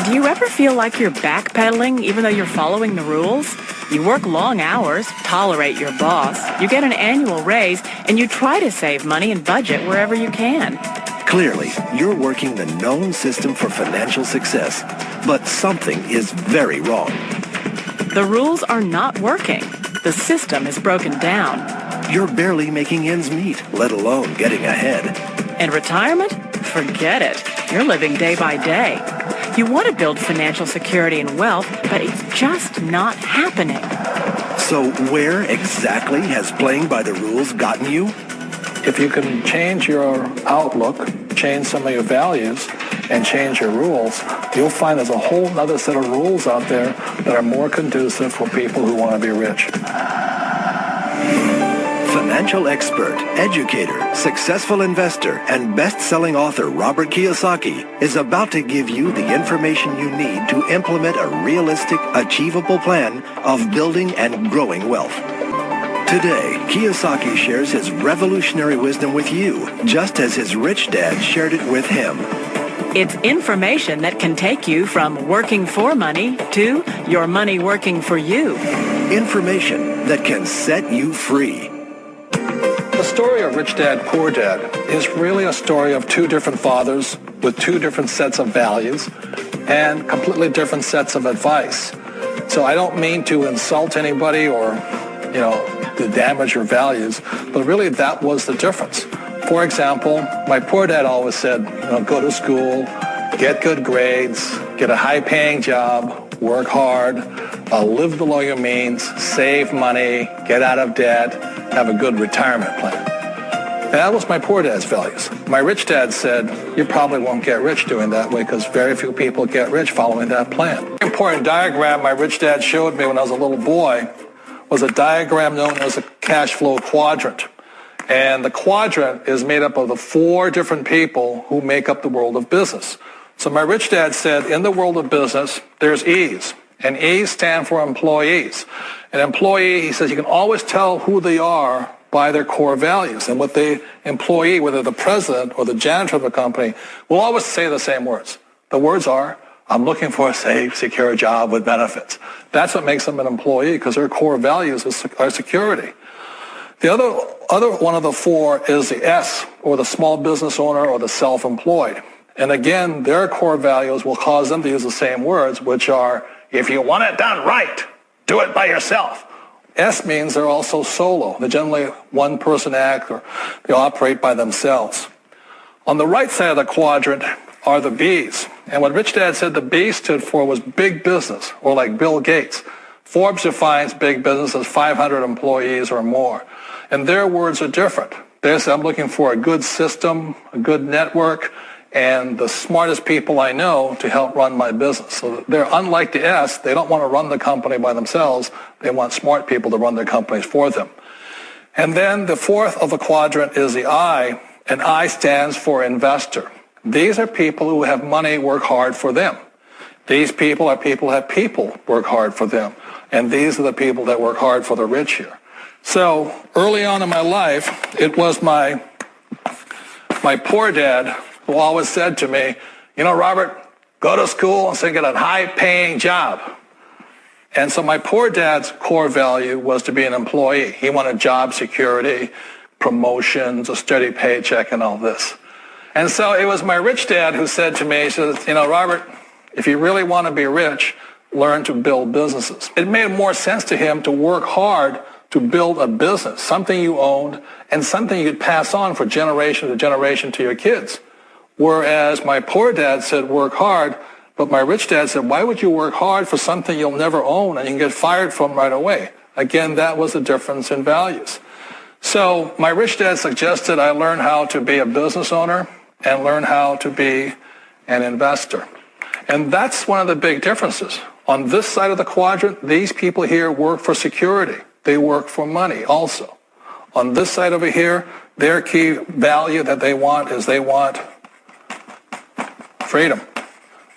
Do you ever feel like you're backpedaling even though you're following the rules? You work long hours, tolerate your boss, you get an annual raise, and you try to save money and budget wherever you can. Clearly, you're working the known system for financial success, but something is very wrong. The rules are not working. The system is broken down. You're barely making ends meet, let alone getting ahead. And retirement? Forget it. You're living day by day. You want to build financial security and wealth, but it's just not happening. So where exactly has playing by the rules gotten you? If you can change your outlook, change some of your values, and change your rules, you'll find there's a whole other set of rules out there that are more conducive for people who want to be rich. Financial expert, educator, successful investor, and best-selling author Robert Kiyosaki is about to give you the information you need to implement a realistic, achievable plan of building and growing wealth. Today, Kiyosaki shares his revolutionary wisdom with you, just as his rich dad shared it with him. It's information that can take you from working for money to your money working for you. Information that can set you free. The story of Rich Dad, Poor Dad is really a story of two different fathers with two different sets of values and completely different sets of advice. So I don't mean to insult anybody or, to damage your values, but really that was the difference. For example, my poor dad always said, go to school, get good grades, get a high-paying job, work hard, live below your means, save money, get out of debt, have a good retirement plan. And that was my poor dad's values. My rich dad said, you probably won't get rich doing that way because very few people get rich following that plan. An important diagram my rich dad showed me when I was a little boy was a diagram known as a cash flow quadrant. And the quadrant is made up of the four different people who make up the world of business. So my rich dad said, in the world of business, there's E's. And E's stand for employees. An employee, he says, you can always tell who they are by their core values. And what the employee, whether the president or the janitor of a company, will always say the same words. The words are, I'm looking for a safe, secure job with benefits. That's what makes them an employee, because their core values are security. The other one of the four is the S, or the small business owner or the self-employed. And again, their core values will cause them to use the same words, which are, if you want it done right, do it by yourself. S means they're also solo. They're generally one-person act, or they operate by themselves. On the right side of the quadrant are the B's. And what Rich Dad said the B stood for was big business, or like Bill Gates. Forbes defines big business as 500 employees or more. And their words are different. They say, I'm looking for a good system, a good network, and the smartest people I know to help run my business. So they're unlike the S. They don't want to run the company by themselves. They want smart people to run their companies for them. And then the fourth of the quadrant is the I, and I stands for investor. These are people who have money work hard for them. These people are people who have people work hard for them. And these are the people that work hard for the rich here. So early on in my life, it was my poor dad who always said to me, Robert, go to school and get a high-paying job. And so my poor dad's core value was to be an employee. He wanted job security, promotions, a steady paycheck, and all this. And so it was my rich dad who said to me, he says, Robert, if you really want to be rich, learn to build businesses. It made more sense to him to work hard to build a business, something you owned and something you'd pass on for generation to generation to your kids. Whereas my poor dad said work hard, but my rich dad said, why would you work hard for something you'll never own and you can get fired from right away? Again, that was the difference in values. So my rich dad suggested I learn how to be a business owner and learn how to be an investor. And that's one of the big differences. On this side of the quadrant, these people here work for security. They work for money also. On this side over here, their key value that they want is they want freedom.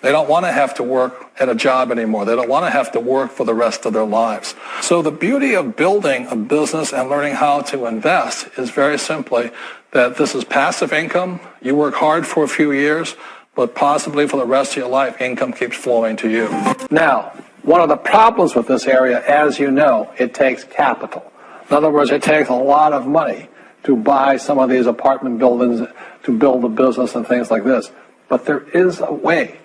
They don't want to have to work at a job anymore. They don't want to have to work for the rest of their lives. So the beauty of building a business and learning how to invest is very simply that this is passive income. You work hard for a few years, but possibly for the rest of your life, income keeps flowing to you. Now, one of the problems with this area, as you know, it takes capital. In other words, it takes a lot of money to buy some of these apartment buildings, to build a business and things like this. But there is a way.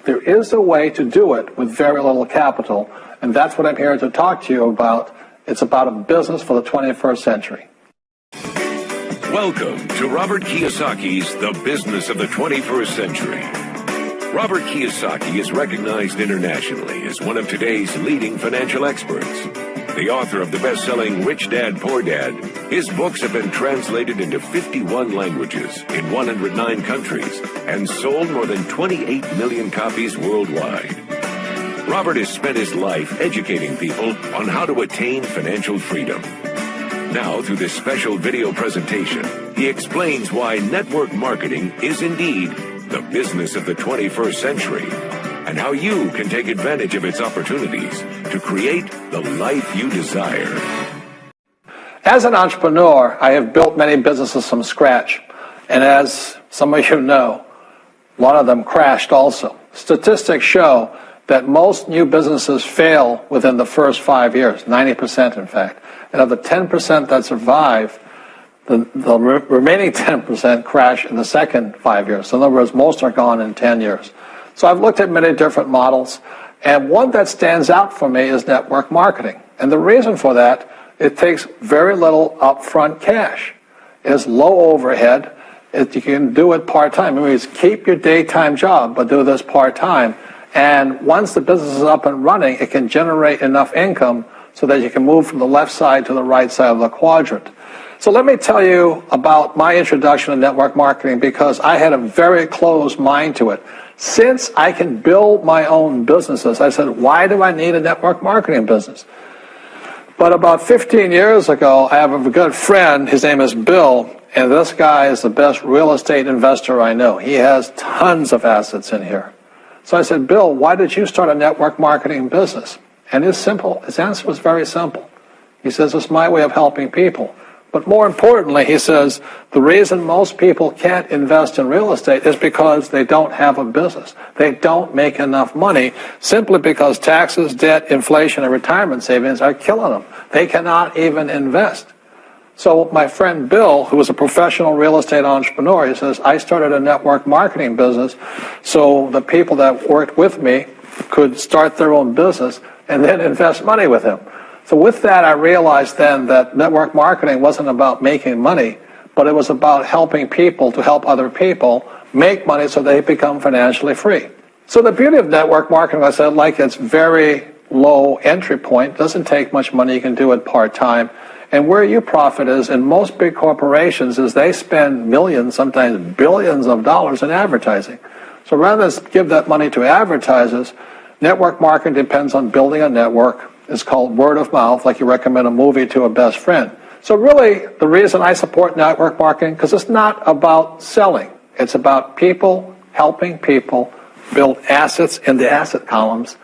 There is a way to do it with very little capital, and that's what I'm here to talk to you about. It's about a business for the 21st century. Welcome to Robert Kiyosaki's The Business of the 21st Century. Robert Kiyosaki is recognized internationally as one of today's leading financial experts. The author of the best-selling Rich Dad, Poor Dad, his books have been translated into 51 languages in 109 countries and sold more than 28 million copies worldwide. Robert has spent his life educating people on how to attain financial freedom. Now, through this special video presentation, he explains why network marketing is indeed the business of the 21st century, and how you can take advantage of its opportunities to create the life you desire. As an entrepreneur, I have built many businesses from scratch, and as some of you know, a lot of them crashed also. Statistics show that most new businesses fail within the first 5 years, 90% in fact. And of the 10% that survive, the remaining 10% crash in the second 5 years. So in other words, most are gone in 10 years. So I've looked at many different models, and one that stands out for me is network marketing. And the reason for that, it takes very little upfront cash. It's low overhead. You can do it part-time. It means keep your daytime job, but do this part-time. And once the business is up and running, it can generate enough income so that you can move from the left side to the right side of the quadrant. So let me tell you about my introduction to network marketing, because I had a very closed mind to it. Since I can build my own businesses, I said, why do I need a network marketing business? But about 15 years ago, I have a good friend, his name is Bill, and this guy is the best real estate investor I know. He has tons of assets in here. So I said, Bill, why did you start a network marketing business? And his answer was very simple. He says, it's my way of helping people. But more importantly, he says, the reason most people can't invest in real estate is because they don't have a business. They don't make enough money simply because taxes, debt, inflation, and retirement savings are killing them. They cannot even invest. So my friend Bill, who was a professional real estate entrepreneur, he says, I started a network marketing business so the people that worked with me could start their own business and then invest money with him. So with that, I realized then that network marketing wasn't about making money, but it was about helping people to help other people make money so they become financially free. So the beauty of network marketing, I said, like it's very low entry point, doesn't take much money, you can do it part-time. And where you profit is in most big corporations is they spend millions, sometimes billions of dollars in advertising. So rather than give that money to advertisers, network marketing depends on building a network. It's called word of mouth, like you recommend a movie to a best friend. So really, the reason I support network marketing, because it's not about selling. It's about people helping people build assets in the asset columns,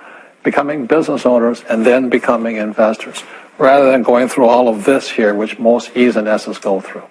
becoming business owners, and then becoming investors, rather than going through all of this here, which most E's and S's go through.